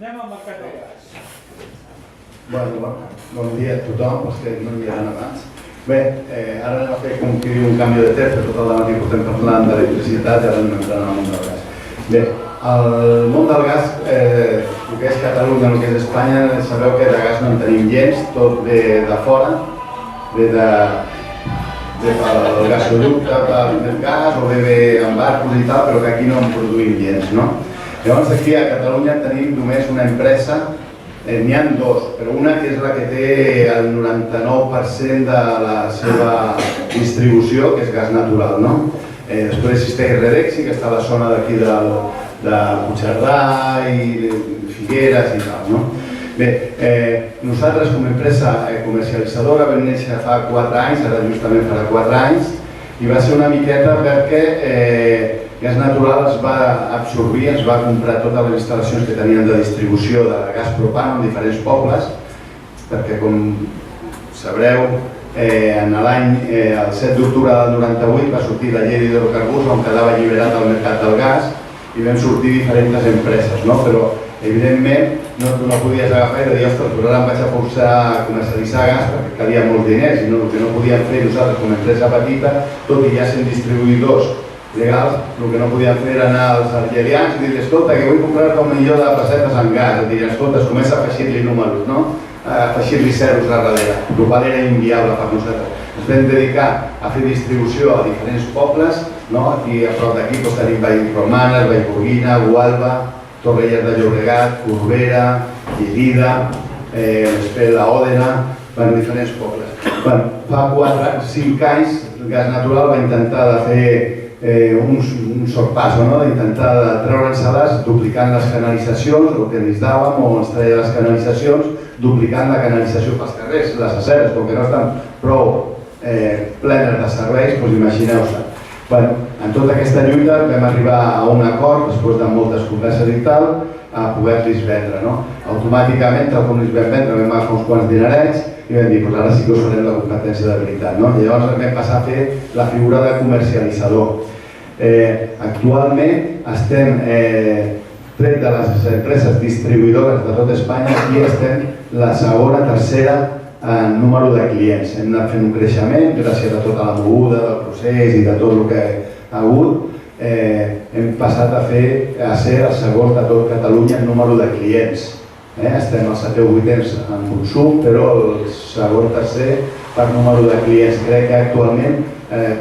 Anem al mercat del gas. Bon dia a tothom, els que no hi eren abans. Bé, ara anem a fer com que diu un canvi de terç, tot el dematí portem parlant d'electricitat i ara anem entrant al món del gas. Bé, el món del gas, el que és Catalunya, el que és Espanya, sabeu que de gas no en tenim gens, tot ve de fora, ve pel gasoducte, pel gas, o ve en barcos i tal, però que aquí no en produïm gens, no? Llavors aquí a Catalunya tenim només una empresa, n'hi ha dues, però una que és la que té el 99% de la seva distribució, que és gas natural, no? Després existeix Redexi, que està a la zona d'aquí de Puigcerdà i Figueres i tal, no? Bé, nosaltres com a empresa comercialitzadora vam néixer fa 4 anys, ara justament farà 4 anys, i va ser una miqueta perquè Gas Natural es va absorbir, es va comprar totes les instal·lacions que tenien de distribució de gas propano en diferents pobles, perquè com sabreu, el 7 d'octubre del 98 va sortir la llei d'hidrocarburs on quedava alliberat el mercat del gas i vam sortir diferents empreses, no? Però evidentment no podies agafar i dir, ostres, però ara em vaig a forçar a comercialitzar gas perquè calia molts diners i el que no podíem fer nosaltres com a empresa petita, tot i ja sent distribuïdors legals, el que no podíem fer era anar als argelians i dir, escolta, que vull comprar-te 1 milió de pessetes en gas, et diuen, escolta, es comença a afegir-li números, no? A afegir-li zeros a darrere, el qual era inviable per nosaltres. Ens vam dedicar a fer distribució a diferents pobles, no? Aquí a prop d'aquí tenim Vallromanes, Vallgorguina, Gualba, Torrelles de Llobregat, Corbera, Lleida, després l'Òdena, diferents pobles. Fa 5 anys el Gas Natural va intentar de fer un sorpasso, d'intentar treure'ns les duplicant les canalitzacions, el que ens dàvem, o ens treia les canalitzacions, duplicant la canalització pels carrers, les aceres, com que no estan prou plenes de serveis, doncs imagineu-se. En tota aquesta lluita vam arribar a un acord, després de moltes converses i tal, a poder-los vendre. Automàticament, tal com els vam vendre, vam agafar uns quants dinerets i vam dir, ara sí que us farem la competència de veritat. Llavors vam passar a fer la figura de comercialitzador. Actualment estem, tret de les empreses distribuïdores de tot Espanya, i estem la segona, tercera en número de clients. Hem anat fent un creixement gràcies a tota la moguda del procés i de tot el que ha hagut. Hem passat a ser el segon de tot Catalunya en número de clients. Estem al 7è o 8è en consum, però el segon, tercer per número de clients. Crec que actualment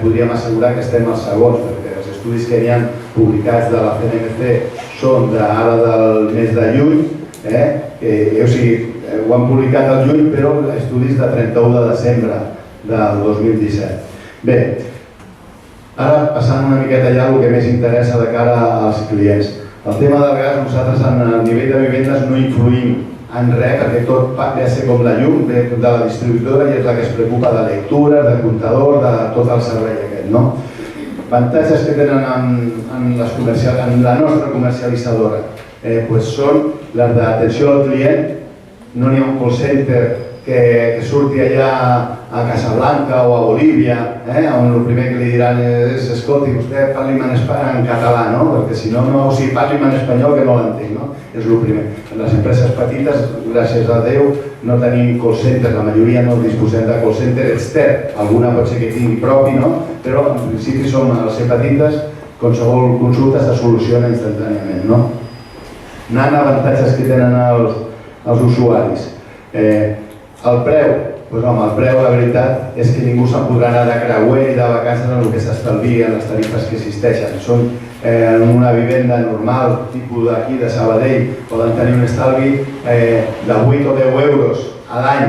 podríem assegurar que estem als segons, perquè els estudis que hi ha publicats de la CNMC són d'ara del mes de juny, o sigui, ho han publicat al juny, però estudis de 31 de desembre del 2017. Bé, ara passant una miqueta ja el que més interessa de cara als clients. El tema del gas, nosaltres a nivell de vivendes no influïm en res, perquè tot ve a ser com la llum, ve de la distribuïdora i és la que es preocupa de lectures, de comptador, de tot el servei aquest, no? Avantatges que tenen en la nostra comercialitzadora són les d'atenció al client. No n'hi ha un call center que surti allà a Casablanca o a Bolívia, on el primer que li diran és escolti, vostè parli'm en català, perquè si no, o sigui, parli'm en espanyol que no l'entenc, és el primer. Les empreses petites, gràcies a Déu, no tenim call center, la majoria no disposem de call center extern, alguna pot ser que tingui propi, però en principi som, al ser petites, qualsevol consulta se soluciona instantàniament. Anant a avantatges que tenen els usuaris. El preu, el preu la veritat és que ningú se'n podrà anar de creuer i de vacances en el que s'estalvia en les tarifes que existeixen. Són en una vivenda normal, tipus d'aquí de Sabadell, poden tenir un estalvi de 8 o 10 euros a l'any.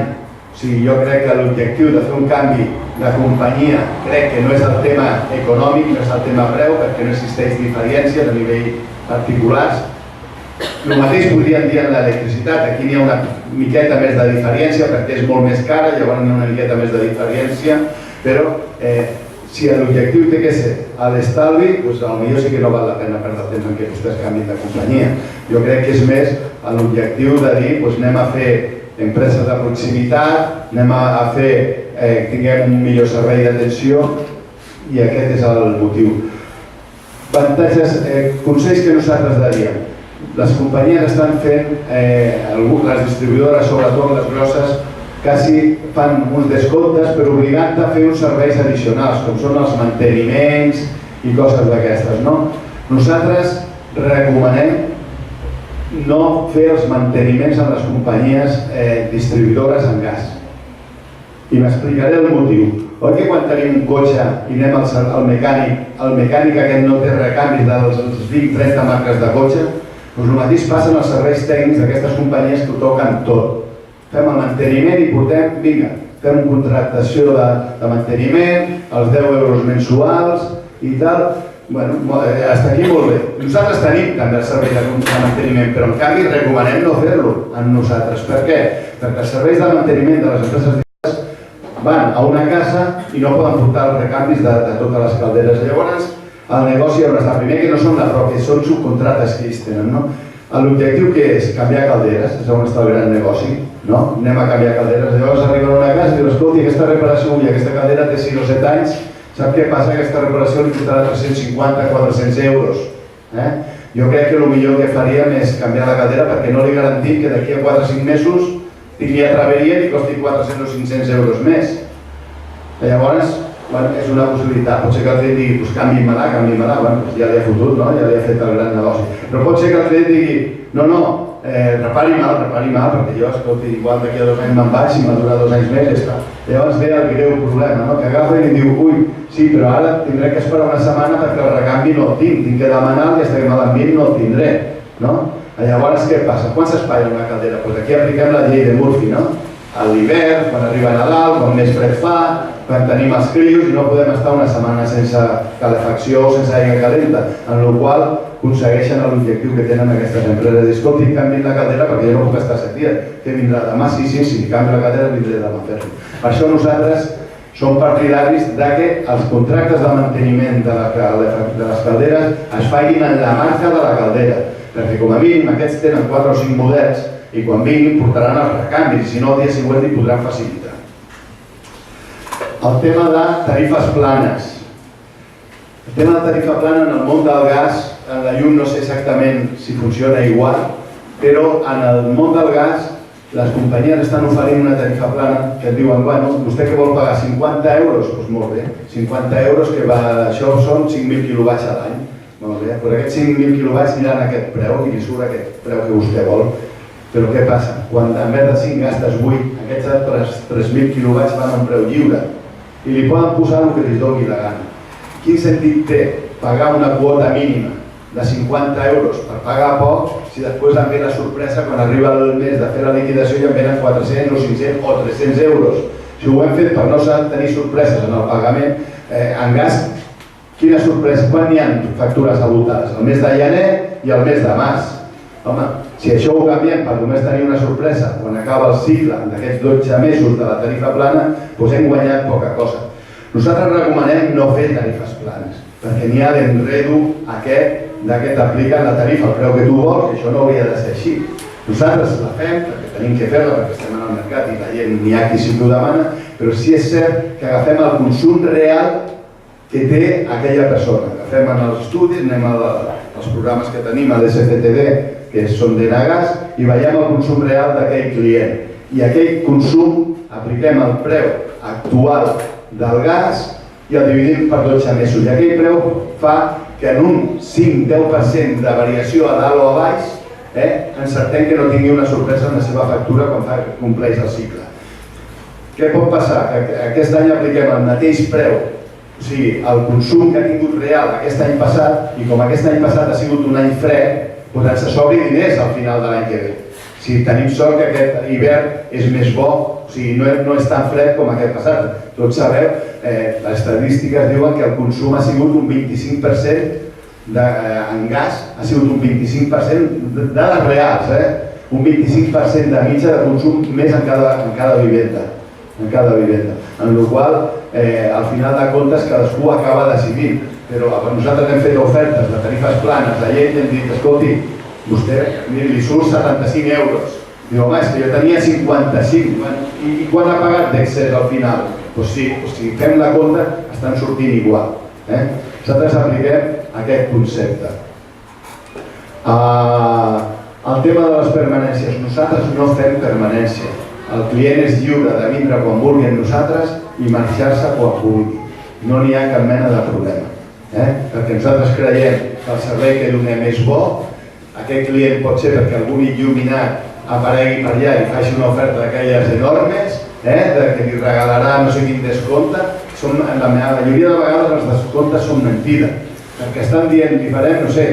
O sigui, jo crec que l'objectiu de fer un canvi de companyia crec que no és el tema econòmic, no és el tema preu, perquè no existeix diferències a nivell particulars. El mateix podríem dir en l'electricitat, aquí n'hi ha una miqueta més de diferència perquè és molt més cara, llavors n'hi ha una miqueta més de diferència, però si l'objectiu té que ser a l'estalvi, doncs potser sí que no val la pena perdre temps en què vostès canvin de companyia. Jo crec que és més l'objectiu de dir, anem a fer empreses de proximitat, anem a fer que tinguem un millor servei d'atenció i aquest és el motiu. Avantatges, consells que nosaltres daríem. les companyies estan fent, les distribuïdores, sobretot les grosses, quasi fan uns descomptes per obligant a fer uns serveis addicionals, com són els manteniments i coses d'aquestes. Nosaltres recomanem no fer els manteniments en les companyies distribuïdores en gas. I m'explicaré el motiu. Oi que quan tenim un cotxe i anem al mecànic, el mecànic aquest no té recanvis dels 20-30 marques de cotxe? Doncs el mateix passa en els serveis tècnics d'aquestes companyies que ho toquen tot. Fem el manteniment i portem, vinga, fem una contractació de manteniment, els 10 euros mensuals i tal. Bueno, hasta aquí molt bé. Nosaltres tenim també el servei de manteniment, però en canvi recomanem no fer-lo amb nosaltres. Per què? Perquè els serveis de manteniment de les empreses van a una casa i no poden portar els recanvis de totes les calderes. Llavors, el negoci haurà d'estar primer que no són la pròpia, són subcontrates que ells tenen. L'objectiu que és canviar calderes, és on està el gran negoci, anem a canviar calderes. Llavors arriben a una casa i diuen, escolti, aquesta reparació, aquesta caldera té 6 o 7 anys, sap què passa? Aquesta reparació li costarà 350-400 euros. Jo crec que el millor que faríem és canviar la caldera perquè no li garantim que d'aquí a 4 o 5 mesos tingui atraveria i costi 400 o 500 euros més. Llavors, és una possibilitat. Pot ser que el client digui, canvi-me-la, ja li ha fotut, ja li ha fet el gran negoci. Però pot ser que el client digui, no, repari-me'l, perquè jo, escolti, igual d'aquí a 2 anys me'n vaig, si m'ha durat 2 anys més, ja està. Llavors ve el greu problema, que agafa i diu, ui, sí, però ara tindré que esperar una setmana perquè el recanvi no el tinc que demanar i fins que me l'enviïn no el tindré. Llavors, què passa? Quan s'espatlla una caldera? Doncs aquí apliquem la llei de Murphy, a l'hivern, quan arriba Nadal, quan més fred fa, quan tenim els crios i no podem estar una setmana sense calefacció o sense aigua calenta, en la qual aconsegueixen l'objectiu que tenen aquestes empreses. Escolti, canviïn la caldera perquè jo no puc estar 7 dies. Què vindrà demà? Sí, canvi la caldera, vindré demà a fer-ho. Per això nosaltres som partidaris que els contractes de manteniment de les calderes es facin en la marca de la caldera, perquè com a mínim aquests tenen 4 o 5 models i quan vinguin portaran els recanvis, si no el dia següent li podran facilitar. El tema de tarifes planes. El tema de tarifa plana en el món del gas, en la llum no sé exactament si funciona igual, però en el món del gas les companyies estan oferint una tarifa plana que et diuen, bueno, vostè que vol pagar 50 euros? Doncs molt bé, 50 euros que això són 5.000 quilowatts a l'any. Molt bé, però aquests 5.000 quilowatts aniran a aquest preu i li surt aquest preu que vostè vol. Però què passa? Quan en vez de 5 gastes 8, aquests altres 3.000 quilowatts van a un preu lliure i li poden posar el que li doni la gana. Quin sentit té pagar una quota mínima de 50 euros per pagar poc si després em ve la sorpresa quan arriba el mes de fer la liquidació i em venen 400 o 500 o 300 euros? Si ho hem fet per no tenir sorpreses en el pagament, en gas, quina sorpresa? Quan hi ha factures abultades? El mes de gener i el mes de març. Home, si això ho canviem per només tenir una sorpresa quan acaba el cicle d'aquests 12 mesos de la tarifa plana, doncs hem guanyat poca cosa. Nosaltres recomanem no fer tarifes planes, perquè n'hi ha l'enredo aquest que t'apliquen la tarifa al preu que tu vols, i això no hauria de ser així. Nosaltres la fem perquè tenim que fer-la, perquè estem en el mercat i la gent n'hi ha qui sí que ho demana, però sí és cert que agafem el consum real que té aquella persona. Agafem en els estudis, anem als programes que tenim a l'SCTD, que són d'Enagas, i veiem el consum real d'aquell client. I aquell consum apliquem el preu actual del gas i el dividim per 12 mesos. I aquell preu fa que en un 5-10% de variació a dalt o a baix encertem que no tingui una sorpresa en la seva factura quan compleix el cicle. Què pot passar? Que aquest any apliquem el mateix preu, o sigui, el consum que ha tingut real aquest any passat, i com aquest any passat ha sigut un any fred, doncs ens sobri diners al final de l'any que ve. Si tenim sort que aquest hivern és més bo, o sigui, no és tan fred com aquest passat. Tots sabeu, les estadístiques diuen que el consum ha sigut un 25% en gas, ha sigut un 25% de dades reals, un 25% de mitja de consum més en cada vivenda. En la qual, al final de comptes, cadascú acaba decidint. Però nosaltres hem fet ofertes de tarifes planes, la gent hem dit, escolti, vostè li surt 75 euros. Diu, home, és que jo tenia 55. I quan ha pagat d'excés al final? Doncs sí, si fem la compta, estan sortint igual. Nosaltres apliquem aquest concepte. El tema de les permanències. Nosaltres no fem permanència. El client és lliure de vindre quan vulgui amb nosaltres i marxar-se quan vulgui. No n'hi ha cap mena de problema. Perquè nosaltres creiem que el servei que donem és bo. Aquest client pot ser perquè algun il·luminat aparegui per allà i faci una oferta d'aquelles enormes, que li regalarà no sé quin descompte. La majoria de vegades els descomptes són mentida, perquè estan dient diferent, no sé,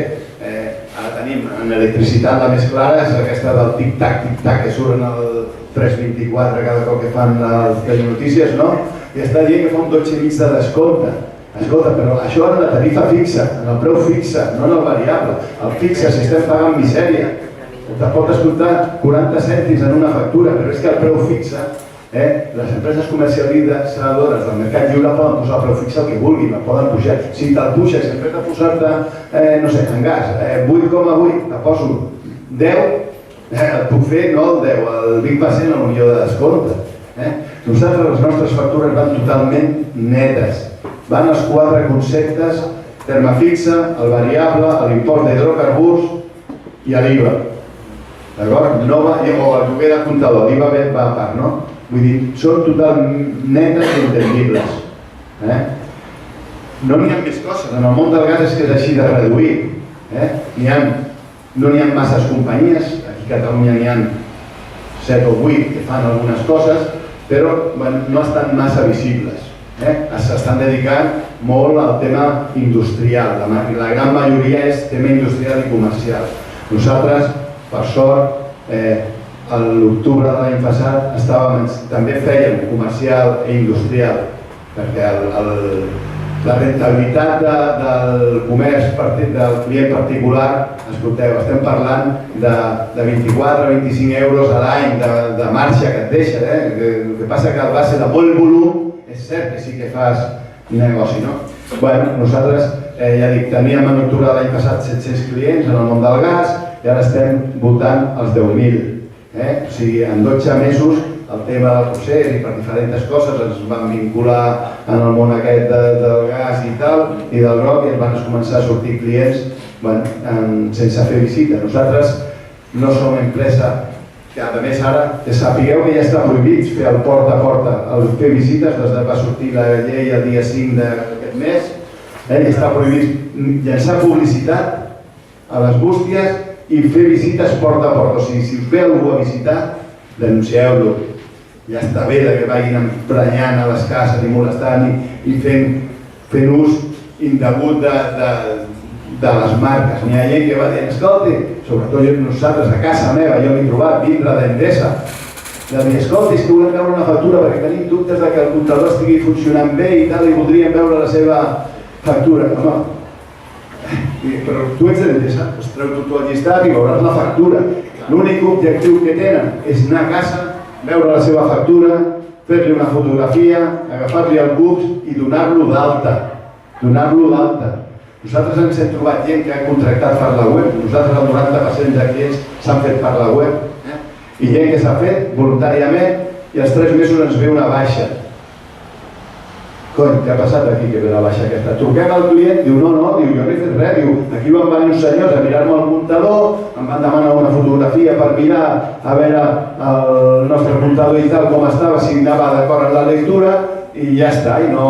ara tenim en electricitat la més clara, és aquesta del tic-tac, tic-tac, que surten al 324 cada cop que fan les telenotícies, no? I està dient que fa un 12,5 de descompte. Escolta, però això en la tarifa fixa, en el preu fixe, no en el variable. El fixe, si estem pagant misèria, te pot descomptar 40 cèntims en una factura, però és que el preu fixe, les empreses comercialitzadores del mercat lliure poden posar el preu fixe el que vulguin, el poden pujar. Si te'l puges, en fet de posar-te, no sé, en gas, 8,8, te poso 10, et puc fer no el 10, el 20% a millor de descompte. Nosaltres, les nostres factures van totalment netes. Van els 4 conceptes: terme fixe, el variable, l'impost d'hidrocarburs i l'IVA. D'acord? O el lloguer de comptador, l'IVA va a part, no? Vull dir, són totalment netes i entendibles. No n'hi ha més coses. En el món del gas és que és així de reduït. No n'hi ha masses companyies. Aquí a Catalunya n'hi ha 7 o 8 que fan algunes coses, però no estan massa visibles. S'estan dedicant molt al tema industrial. La gran majoria és tema industrial i comercial. Nosaltres, per sort, a l'octubre de l'any passat també fèiem comercial i industrial, perquè la rentabilitat del comerç del client particular, escolteu, estem parlant de 24-25 euros a l'any de marxa que et deixa. El que passa que a base de molt volum és cert que sí que fas negoci, no? Nosaltres, ja dic, teníem en octubre de l'any passat 700 clients en el món del gas i ara estem voltant als 10.000. O sigui, en 12 mesos el tema del procés i per diferents coses ens van vincular en el món aquest del gas i tal, i del groc, i ens van començar a sortir clients sense fer visita. Nosaltres no som empresa que, a més, ara sapigueu que ja està prohibit fer el porta a porta, fer visites, des que va sortir la llei el dia 5 d'aquest mes, i està prohibit llançar publicitat a les bústies i fer visites porta a porta. O sigui, si us ve algú a visitar, denuncieu-lo. Ja està bé que vagin emprenyant a les cases i molestant i fent ús indegut de les marques. N'hi ha gent que va dir, escolti, sobretot nosaltres a casa meva, jo m'he trobat vindre d'Endesa, de dir, escolti, és que volem veure una factura perquè tenim dubtes que el comptador estigui funcionant bé i tal, i voldríem veure la seva factura. Home, però tu ets d'Endesa, treu tu el llistat i veuràs la factura. L'únic objectiu que tenen és anar a casa, veure la seva factura, fer-li una fotografia, agafar-li el CUPS i donar-lo d'alta. Donar-lo d'alta. Nosaltres ens hem trobat gent que ha contractat per la web, nosaltres el 90% de clients s'han fet per la web, i gent que s'ha fet voluntàriament i als 3 mesos ens ve una baixa. Cony, què ha passat aquí que ve la baixa aquesta? Truquem al client, diu no, diu jo no he fet res, diu aquí van venir uns senyors a mirar-me el comptador, em van demanar una fotografia per mirar a veure el nostre comptador i tal com estava, si anava d'acord amb la lectura i ja està, i no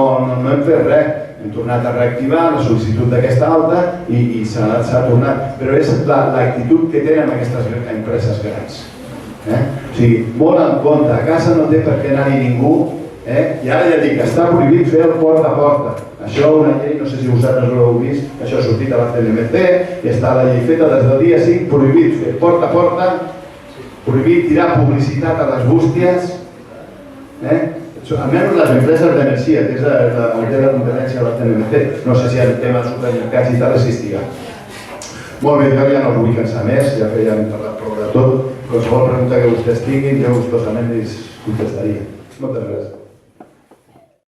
hem fet res. Hem tornat a reactivar la sol·licitud d'aquesta alta i s'ha tornat. Però és l'actitud que tenen aquestes empreses grans. O sigui, molt en compte, a casa no té per què anar-hi ningú, i ara ja dic, està prohibit fer el porta a porta. Això una llei, no sé si vosaltres ho heu vist, això ha sortit a la CNMC i està la llei feta des del dia 5, prohibit fer porta a porta, prohibit tirar publicitat a les bústies, almenys les empreses d'energia, que és el que té la competència de la CNMC. No sé si el tema dels supermercats i tal existirà. Molt bé, jo ja no us vull cansar més, ja que ja hem parlat prou de tot. Qualsevol pregunta que vostès tinguin, jo gustosament els contestaria. Moltes gràcies.